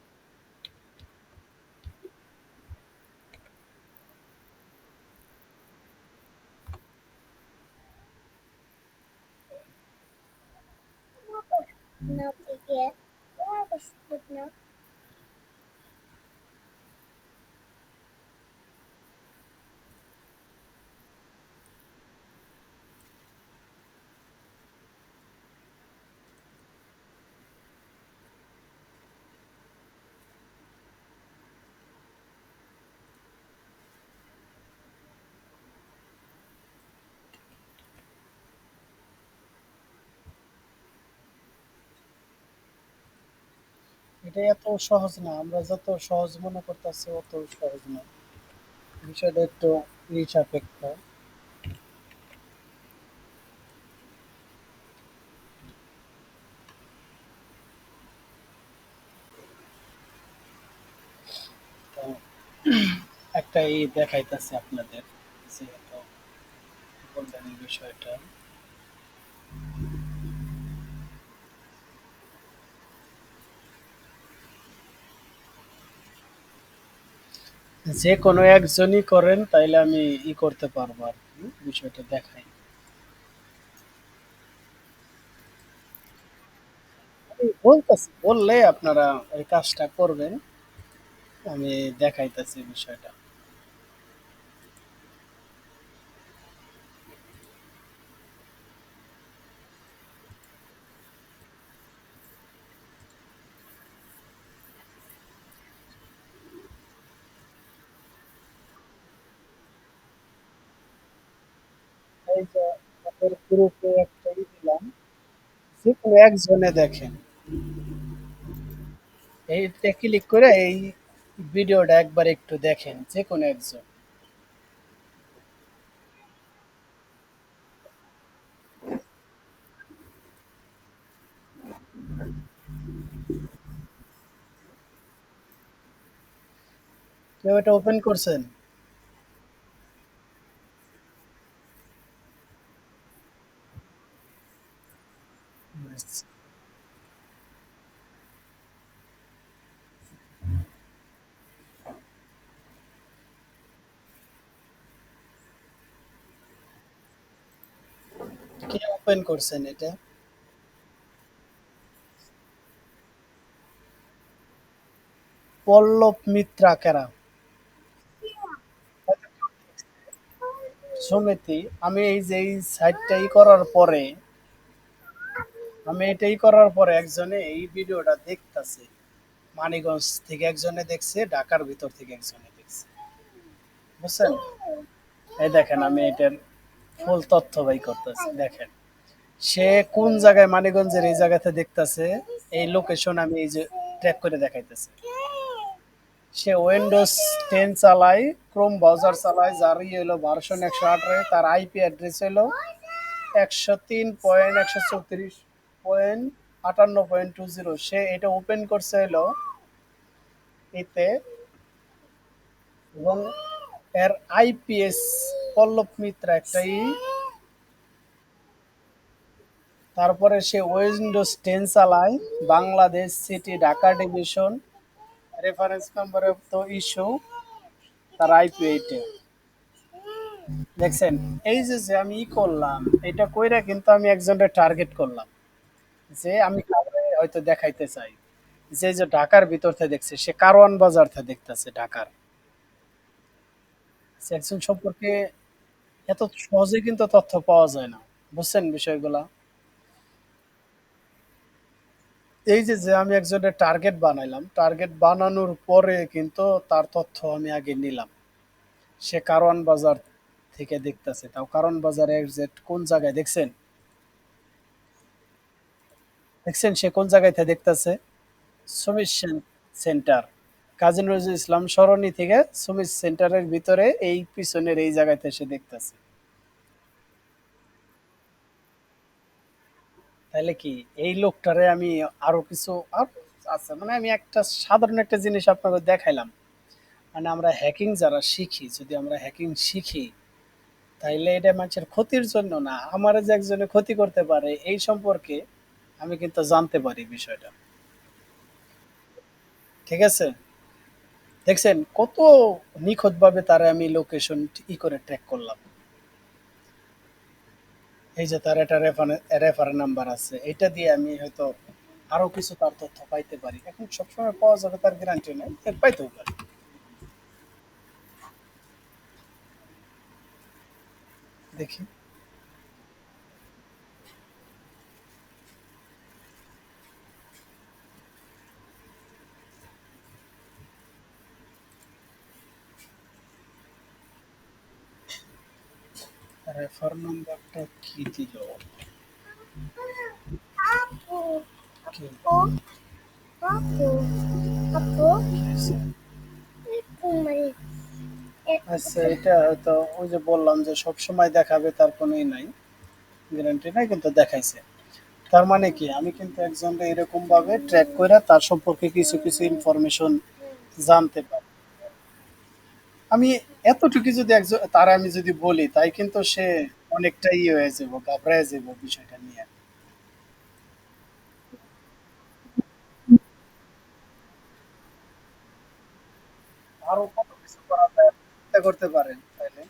এটা এত সহজ না, আমরা যত সহজ মনে করতেছি অত সহজ না। বিষয়টা একটু সাপেক্ষ। তো একটা দেখাইতেছে আপনাদের, যেহেতু বললেন এই বিষয়টা। যে কোনো একজনই করেন তাইলে আমি করতে পারবো আর কি, বিষয়টা দেখাই। আমি বলতেছি, বললে আপনারা এই কাজটা করবেন, আমি দেখাইতেছি বিষয়টা। এই যে আমাদের গ্রুপে একটা দিলাম, যে কোনো একজনে দেখেন, এইটা ক্লিক করে এই ভিডিওটা একবার একটু দেখেন, যে কোনো একজন। কেউ এটা ওপেন করছেন? কে ওপেন করছেন এটা? পল্লব মিত্রা কেরা? সমিতি, আমি এই যে এই সাইটটাই করার পরে, আমি এটাই করার পরে একজনে এই ভিডিওটা দেখতাছে। মানিকগঞ্জ থেকে একজনে দেখছে, ঢাকার ভিতর থেকে একজনে দেখছে। বুঝছেন? এই দেখেন আমি এটার ফুল তথ্য বাই করতেছি। দেখেন সে কোন জায়গায় মানিকগঞ্জের এই জায়গাতে দেখতাছে, এই লোকেশন আমি এই যে ট্র্যাক করে দেখাইতেছে। সে উইন্ডোজ 10 চালায়, ক্রোম ব্রাউজার চালায়, যার হলো ভার্সন 108, তার আইপি অ্যাড্রেস হলো 103.134.58.20। সে এটা ওপেন করছে হলো এতে, এবং এর আইপিএস পল্লব মিত্রা একটাই। তারপরে সে উইন্ডোজ 10 চালায়, Bangladesh city Dhaka division, reference number of the issue, তার আইপি এইটে। দেখছেন? এই যে যে আমি করলাম, এটা কইরা কিন্তু আমি একজনের টার্গেট করলাম, যে আমি কাউরে হয়তো দেখাইতে চাই যে যে ঢাকার ভিতর থেকে দেখছে, সে কারওয়ান বাজার থেকে দেখতেছে ঢাকার। সে একজন সম্পর্কে এত সহজে কিন্তু তথ্য পাওয়া যায় না। বুঝছেন বিষয়গুলা? এই যে যে আমি একজনের টার্গেট বানাইলাম, টার্গেট বানানোর পরে কিন্তু তার তথ্য আমি আগে নিলাম। সে কারওয়ান বাজার থেকে দেখতেছে, তাও কারওয়ান বাজার এক্সাক্ট কোন জায়গায় দেখছেন? দেখছেন সে কোন জায়গায় থেকে দেখতেছে? সুমিত সেন্টার, কাজী নজরুল ইসলাম সরণি থেকে সুমিত সেন্টারের ভিতরে এই পিছনের এই জায়গাতে এসে দেখতেছে। তাহলে কি এই লোকটারে আমি আরো কিছু আর আচ্ছা, মানে আমি একটা সাধারণ একটা জিনিস আপনাকে দেখাইলাম। মানে আমরা হ্যাকিং যারা শিখি, যদি আমরা হ্যাকিং শিখি, তাইলে এটা মানুষের ক্ষতির জন্য না, আমার যে একজনে ক্ষতি করতে পারে এই সম্পর্কে আমি কিন্তু জানতে পারি বিষয়টা। ঠিক আছে? দেখছেন কত নিখুঁত ভাবে তারা আমি লোকেশন ই করে ট্র্যাক করলাম। এই যে তার একটা রেফার নাম্বার আছে, এটা দিয়ে আমি হয়তো আরো কিছু তার তথ্য পাইতে পারি। এখন সবসময় পাওয়া যাবে তার গ্যারান্টি নেই, পাইতেও পারি। দেখি। রেফার নাম্বারটা কি দিল? কি? আচ্ছা, এটা হয়তো ওই যে বললাম যে সব সময় দেখাবে তার কোনোই নাই, গ্যারান্টি নাই, কিন্তু দেখাইছে। তার মানে কি আমি কিন্তু একজনকে এরকম ভাবে ট্র্যাক করে তার সম্পর্কে কিছু কিছু ইনফরমেশন জানতে পারি। আমি এতটুকু যদি একজন তার আমি যদি বলি, তাই কিন্তু সে অনেকটা ইয়ে হয়ে যাবো, ঘাবড়ায় যাবো বিষয়টা নিয়ে। আরো কত কিছু করা যায়, চিন্তা করতে পারেন তাইলে।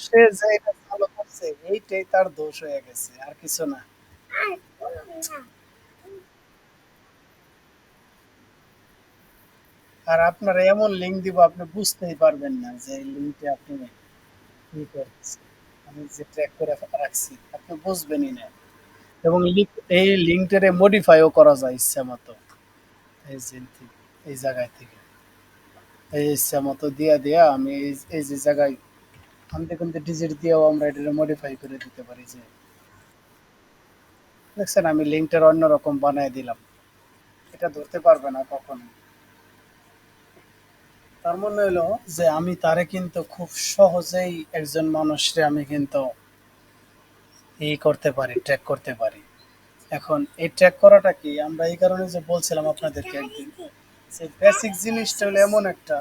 সে যে এটা ভালো করছে এইটাই তার দোষ হয়ে গেছে, আর কিছু না। আর আপনার এমন লিঙ্ক দিব আপনি বুঝতেই পারবেন না যে এই লিঙ্কে আপনি কি করতেছেন। আমি যে ট্র্যাক করে রাখছি আপনি বুঝবেনই না। এবং এই লিঙ্কটারে মডিফাইও করা যায় ইচ্ছা মতো। এই যে এই জায়গায় থেকে এই ইচ্ছা মতো দিয়া দিয়া আমি এই যে জায়গায় আনতে কিন্তু ডিজিট দিয়েও আমরা এটা মডিফাই করে দিতে পারি। যে দেখছেন আমি লিঙ্কটার অন্যরকম বানায় দিলাম, এটা ধরতে পারবে না কখনো। তার মনে হলো যে আমি তারে কিন্তু খুব সহজেই একজন মানুষরে আমি কিন্তু করতে পারি, ট্র্যাক করতে পারি। এখন এই ট্র্যাক করাটা কি আমরা এই কারণে যে বলছিলাম আপনাদেরকে একদিন, যে বেসিক জিনিসটা হলো এমন একটা,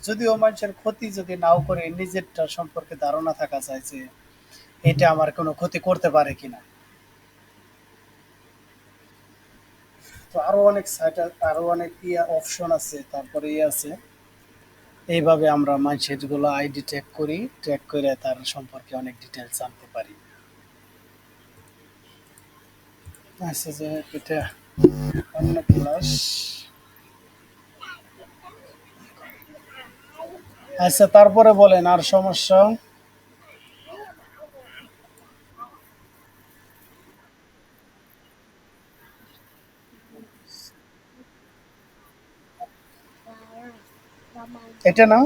যদিও মানুষের ক্ষতি যদি নাও করে নিজেরটা সম্পর্কে ধারণা থাকা যায় যে এটা আমার কোনো ক্ষতি করতে পারে কিনা। তো আরো অনেক সাইট, আরো অনেক ইয়া অপশন আছে, তারপরে ইয়ে আছে। এইভাবে আমরা মানুষের গুলো আইডি ট্র্যাক করি, ট্র্যাক করে তার সম্পর্কে অনেক ডিটেলস জানতে পারি। আচ্ছা, যে এটা অন্য ক্লাস। আচ্ছা, তারপরে বলেন আর সমস্যা। এটা না?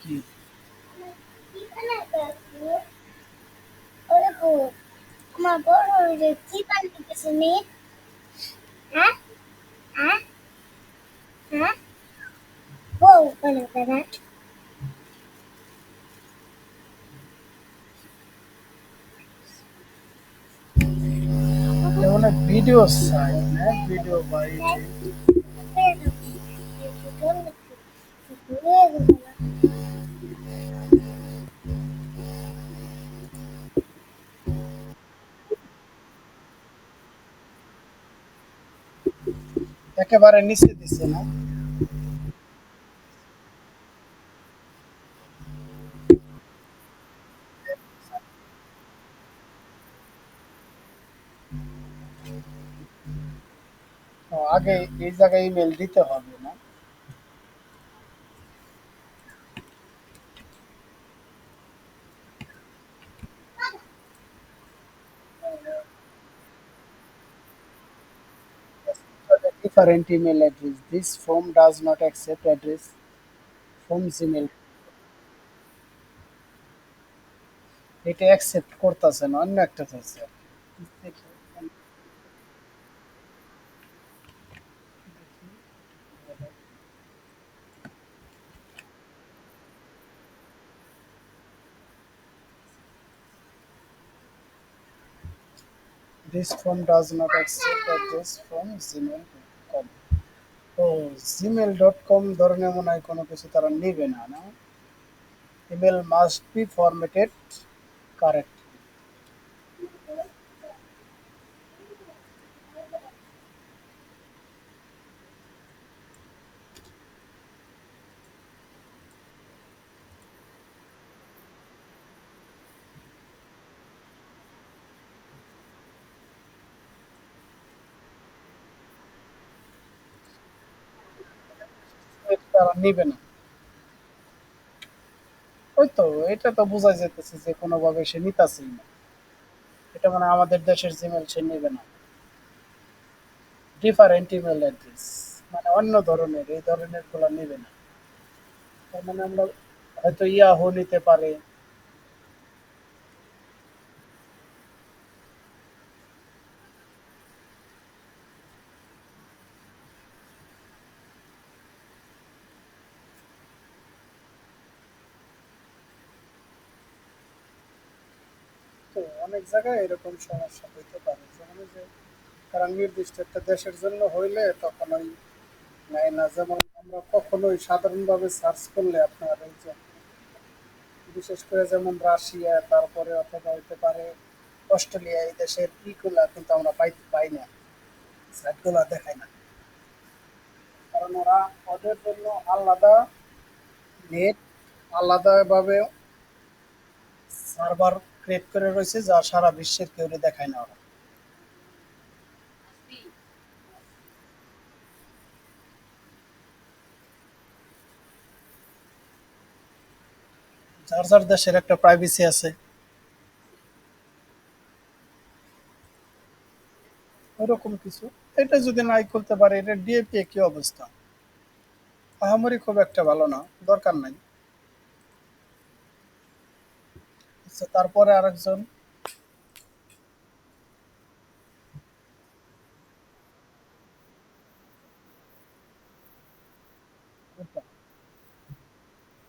কি? এটা মানে ভিডিও সাইট না, ভিডিও বাইট। একেবারে নিচে দিছে না? ও, আগে এই জায়গায় ইমেল দিতে হবে না? Different email address. This form does not accept address from Gmail. এটা অ্যাকসেপ্ট করতেছে না, অন্য একটা চাইছে। দেখি, this form does not accept address from gmail.com. O, gmail.com ধরনের মনে হয় কোনো কিছু তারা নেবে না, না? Email must be formatted correct. তারা নেবে না। ওই তো, এটা তো বোঝা যেতেছে যে কোনোভাবে সে নিতাছেই না। এটা মানে আমাদের দেশের জিমেল সে নেবে না। ডিফারেন্ট ইমেল অ্যাড্রেস মানে অন্য ধরনের, এই ধরনের গুলা নেবে না। তার মানে আমরা হয়তো ইয়াহু নিতে পারে। তো অনেক জায়গায় এরকম সমস্যা হইতে পারে, যেমন এই যে কারণ নির্দিষ্ট একটা দেশের জন্য হইলে তখন ওই নেয় না। যেমন আমরা কখনোই সাধারণভাবে সার্চ করলে আপনার এই যে বিশেষ করে যেমন রাশিয়া, তারপরে অথবা হইতে পারে অস্ট্রেলিয়া, এই দেশের ইগুলা কিন্তু আমরা পাই না, সাইটগুলা দেখায় না। কারণ ওরা ওদের জন্য আলাদা নেট, আলাদাভাবে সার্ভার ক্রিয়েট করে রয়েছে যা সারা বিশ্বের কেউ দেখায় না ওরা। যার যার দেশের একটা প্রাইভেসি আছে। ওরকম কিছু। এটা যদি নাই করতে পারে, এটা ডিএপি কি অবস্থা? আহামরি খুব একটা ভালো না, দরকার নাই। আচ্ছা, তারপরে আরেকজন।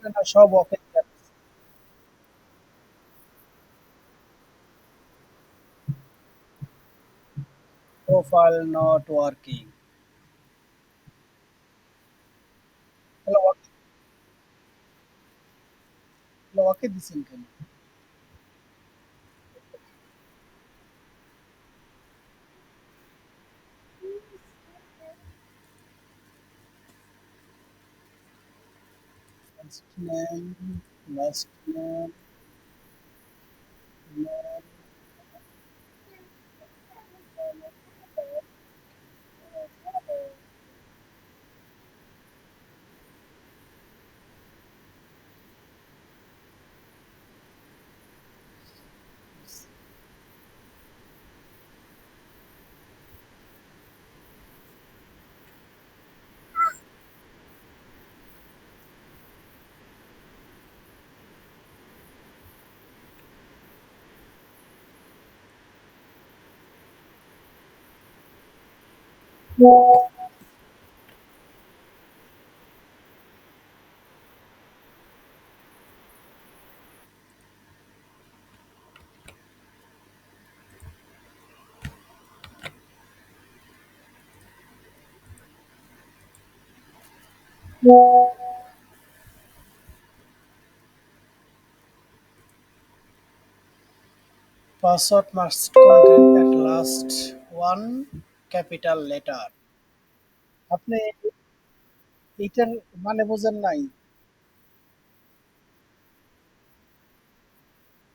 এটা সব ওকে। Profile not working. তাহলে ওকে দিছেন কেন? name, last name, name, password must contain at last one capital letter. আপনি এইটার মানে বোঝেন নাই?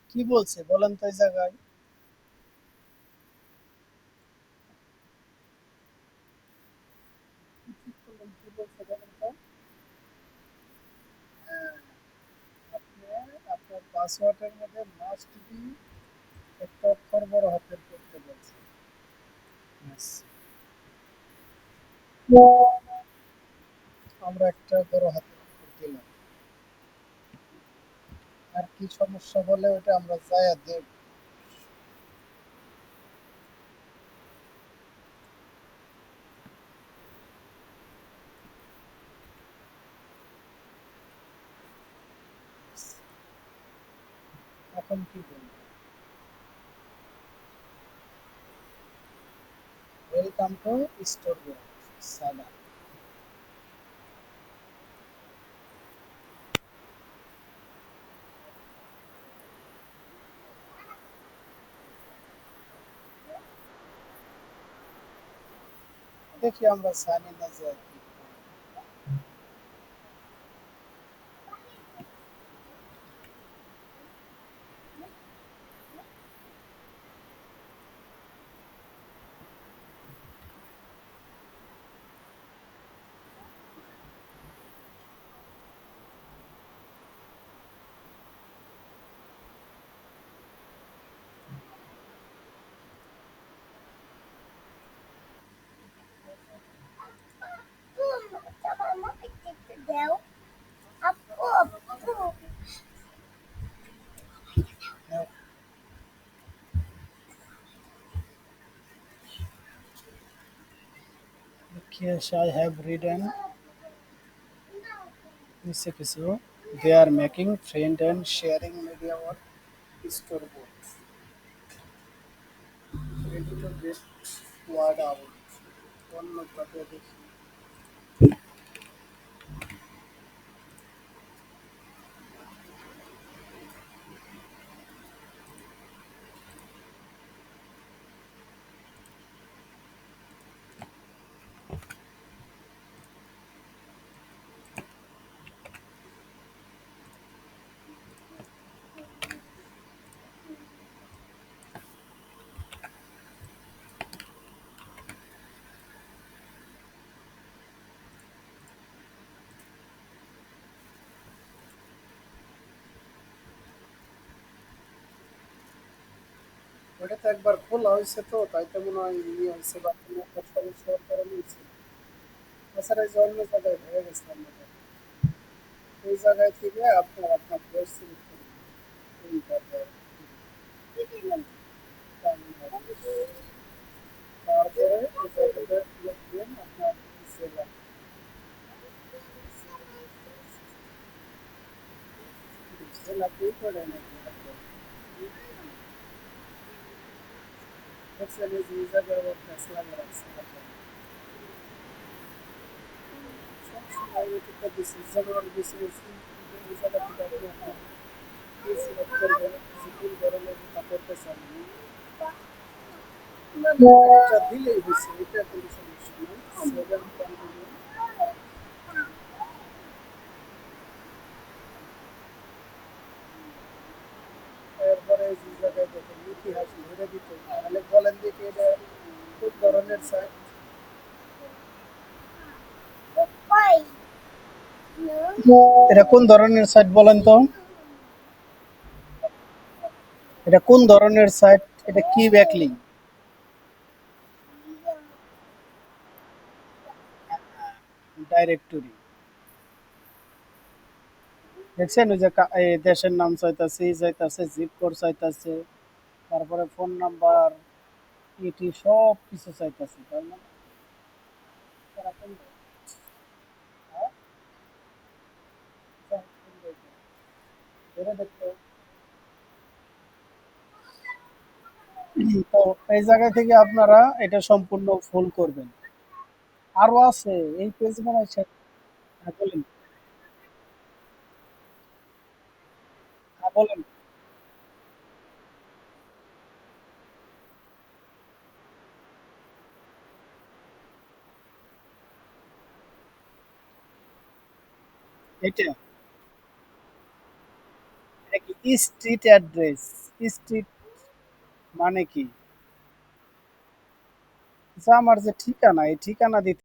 কি বলছে বলেন তো এই জায়গায়? কি বলছে বলেন তো? হ্যাঁ, আপনি আপনার পাসওয়ার্ডের মধ্যে মাস্ট বি একটা অক্ষর বড় হাতের করতে বলছে। Yes. আমরা একটা বড় হাতের অক্ষর দিলাম। আর কি সমস্যা বলে ওটা আমরা যাইয়া দেব। এখন কি বলবো? ওয়েলকাম টু স্টোর সালা। দেখি আমরা সানি না যাই কি করি। Now, yes, I have written নিচে কিছু they are making friend and sharing media or store books ready to get word out অন্যভাবে দেখি ওটা তো একবার খোলা হয়েছে তো তাই তো মনে হয় ইয়ে হয়েছে বা কোনো একটা সমস্যার কারণে হয়েছে তাছাড়া এই যে অন্য জায়গায় হয়ে গেছিলাম না এই জায়গায় থেকে আপনার আপনার ড্রেস সিলেক্ট করুন এইভাবে তারপরে এই জায়গাটা লিখবেন আপনার জেলা জেলা দিয়ে করে নেবেন দেখছেন এই যে এই জায়গায় আবার প্যাঁচ লাগা রাখছে সবসময় এটা দিচ্ছি জেনারেল দিচ্ছি এই জায়গা থেকে আপনি আপনার কি সিলেক্ট করবেন যে কোন ধরনের জুতা পরতে চান না না এটা দিলেই হয়েছে এটা কোনো সমস্যা নেই সেভেন কন্টিনিউ সাইট। এটা কোন ধরনের সাইট বলেন তো? এটা কোন ধরনের সাইট? এটা কি ব্যাকলিং? ডাইরেক্টরি। দেখছেন ওই যে এই দেশের নাম চাইতাছে, ই চাইতাছে, জিপ কোড চাইতাছে, তারপরে ফোন নাম্বার, ইটি সব কিছু চাইতাছে, তাই না? তারা কোন হ্যাঁ? ধরে দেখতো। তো এই জায়গা থেকে আপনারা এটা সম্পূর্ণ ফুল করবেন। আরো আছে এই পেজ মনে হয় হ্যাঁ, বলেন। হ্যাঁ, বলেন। এটা এটা কি স্ট্রিট অ্যাড্রেস? স্ট্রিট মানে কি? আচ্ছা, আমার যে ঠিকানা এই ঠিকানা দিতে